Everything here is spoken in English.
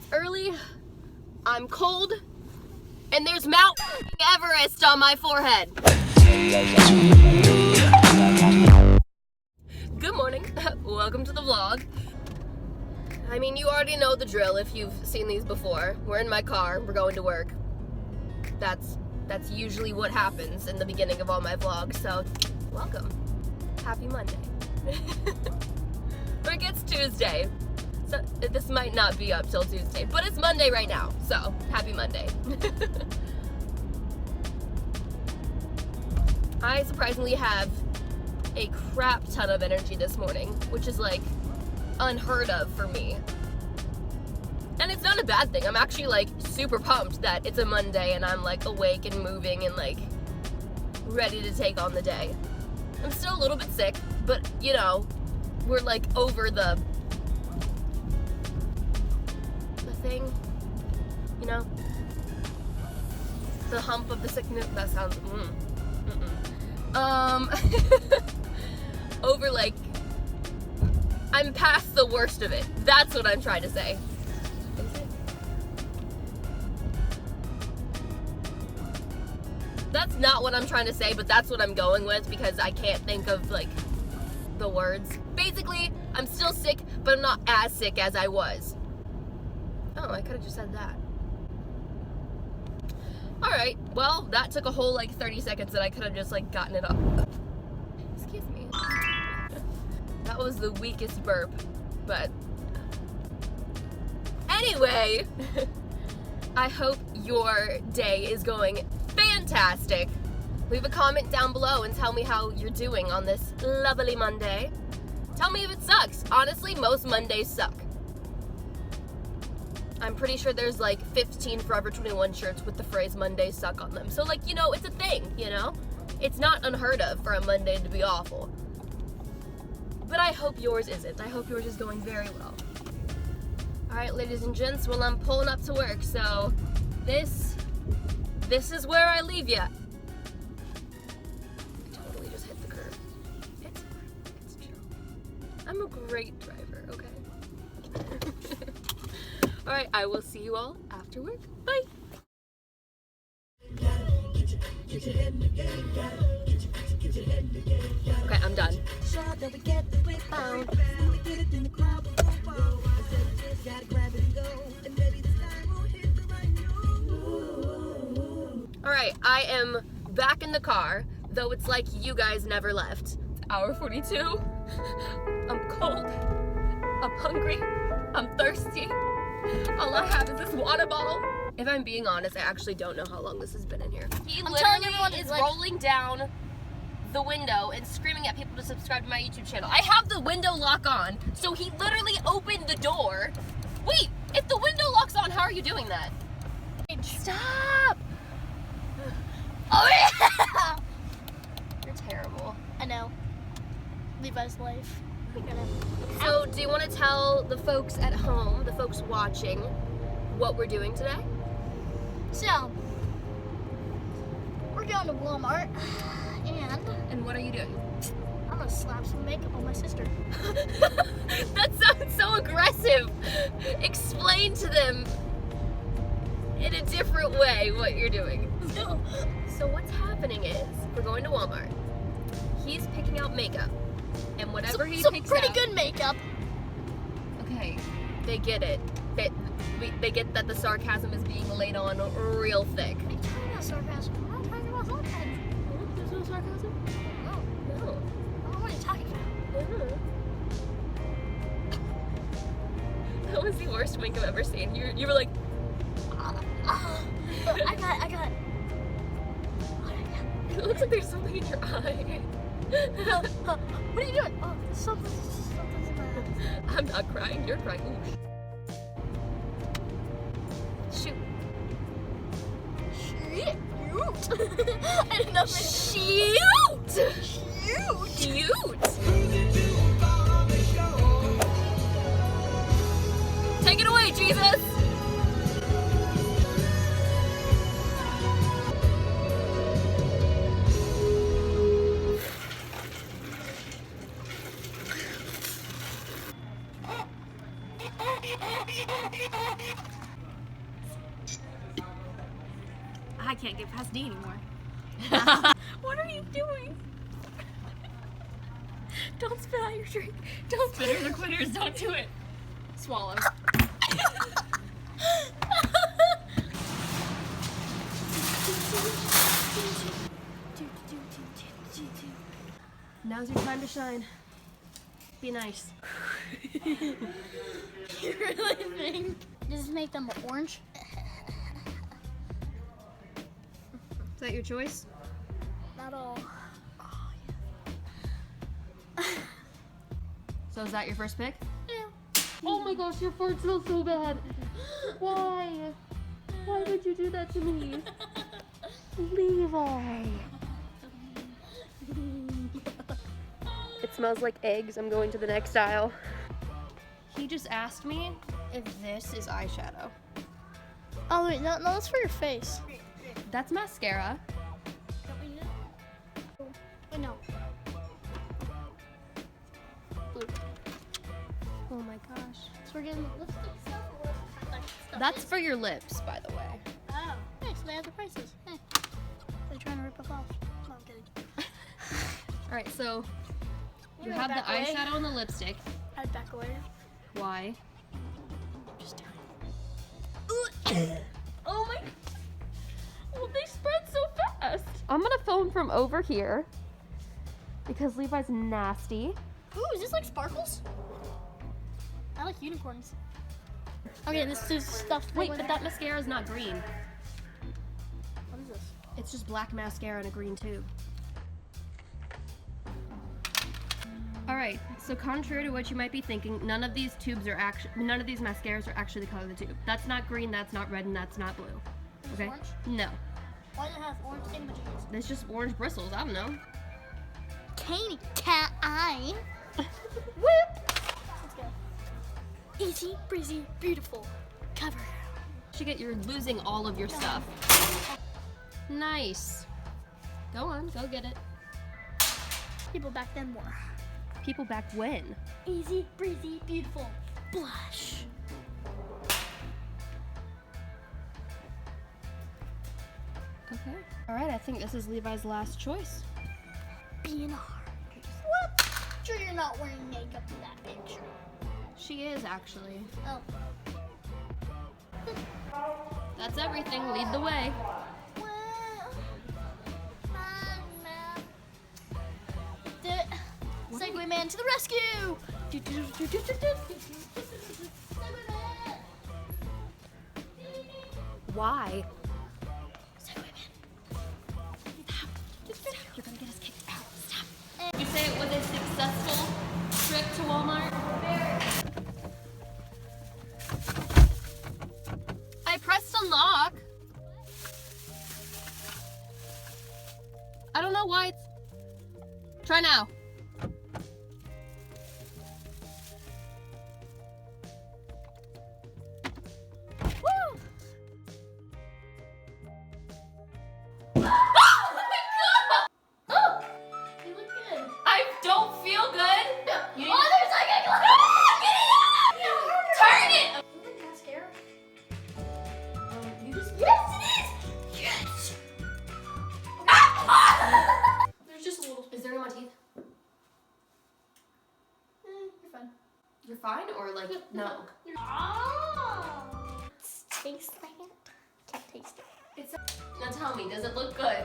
It's early, I'm cold, and there's Mount Everest on my forehead. Good morning, welcome to the vlog. I mean, you already know the drill if you've seen these before. We're in my car, we're going to work. That's usually what happens in the beginning of all my vlogs, so welcome. Happy Monday. But it gets Tuesday. So this might not be up till Tuesday, but it's Monday right now, so happy Monday. I surprisingly have a crap ton of energy this morning, which is like unheard of for me. And it's not a bad thing. I'm actually like super pumped that it's a Monday and I'm like awake and moving and like ready to take on the day. I'm still a little bit sick, but you know, we're like over the thing, you know, the hump of the sickness. That sounds over, like I'm past the worst of it. That's what I'm trying to say. Is it? That's not what I'm trying to say, but that's what I'm going with because I can't think of like the words. Basically, I'm still sick, but I'm not as sick as I was. Oh, I could have just said that. Alright, well, that took a whole like 30 seconds that I could have just like gotten it up. Excuse me. That was the weakest burp, but anyway, I hope your day is going fantastic. Leave a comment down below and tell me how you're doing on this lovely Monday. Tell me if it sucks. Honestly, most Mondays suck. I'm pretty sure there's like 15 Forever 21 shirts with the phrase Mondays suck on them. So like, you know, it's a thing, you know? It's not unheard of for a Monday to be awful. But I hope yours isn't. I hope yours is going very well. Alright, ladies and gents, well, I'm pulling up to work, so this is where I leave ya. I totally just hit the curb. It's fine. It's chill. I'm a great driver, okay? Alright, I will see you all after work. Bye! Okay, I'm done. Alright, I am back in the car, though it's like you guys never left. It's hour 42. I'm cold. I'm hungry. I'm thirsty. All I have is this water bottle. If I'm being honest, I actually don't know how long this has been in here. He literally is like rolling down the window and screaming at people to subscribe to my YouTube channel. I have the window lock on, so he literally opened the door. Wait, if the window lock's on, how are you doing that? Stop! Oh yeah! You're terrible. I know. Levi's life. So, do you want to tell the folks at home, the folks watching, what we're doing today? So, we're going to Walmart, and what are you doing? I'm gonna slap some makeup on my sister. That sounds so aggressive. Explain to them in a different way what you're doing. So what's happening is, we're going to Walmart. He's picking out makeup. And whatever he picks pretty out, good makeup. Okay, they get it. They get that the sarcasm is being laid on real thick. Are you talking about sarcasm? I'm not talking about sarcasm. There's no sarcasm? No. No. I don't know what you're talking about. That was the worst wink I've ever seen. You were like, I got. it looks like there's something in your eye. What are you doing? Oh, something's in my eyes. I'm not crying, you're crying. Ooh. Shoot. Shoot. I didn't know. Shoot! Shoot! Take it away, Jesus! I can't get past D anymore. What are you doing? Don't spit out your drink. Don't spit Spitters are quitters, don't do it. Swallow. Now's your time to shine. Be nice. You really think? Does this make them orange? Is that your choice? Not all. So is that your first pick? Yeah. Oh my gosh, your fart smells so bad. Why? Why would you do that to me? Levi. It smells like eggs. I'm going to the next aisle. He just asked me if this is eyeshadow. Oh wait, no, that's for your face. That's mascara. Wait, no. Blue. Oh my gosh. So we're getting lipstick stuff or like stuff? That's for your lips, by the way. Oh, hey, so they have the prices. Hey, they're trying to rip us off. No, I'm kidding. All right, so you Maybe have the back away. eyeshadow and the lipstick. I'd back away. Why? Just do Oh my! Well, they spread so fast. I'm gonna film from over here because Levi's nasty. it. Ooh, is this like sparkles? I like unicorns. Okay, this is stuff. Wait, but that mascara is not green. What is this? It's just black mascara in a green tube. All right, so contrary to what you might be thinking, none of these mascaras are actually the color of the tube. That's not green, that's not red, and that's not blue. Is Okay? this orange? No. Why does it have orange images? It's just orange bristles, I don't know. Candy cat eye. Whip! Let's go. Easy, breezy, beautiful. Cover. You're losing all of your stuff. Nice. Go on, go get it. People back then were. People back when? Easy, breezy, beautiful. Blush. Okay. All right, I think this is Levi's last choice. B&R. What? Sure you're not wearing makeup in that picture. She is actually. Oh. That's everything. Lead the way. Well, Segway man to the rescue! Segway man! Why? Segway man. Stop. You're gonna get us kicked out. Stop. You say it was a successful trip to Walmart? I pressed unlock. I don't know why it's... Try now. Woo! You look good. I don't feel good. You need There's like a Turn it! Is it mascara? You just... Yes, it is! Yes! There's just a little. Is there any more teeth? You're fine. You're fine, or like, no? Oh! Taste like it? Can't taste it. Now tell me, does it look good?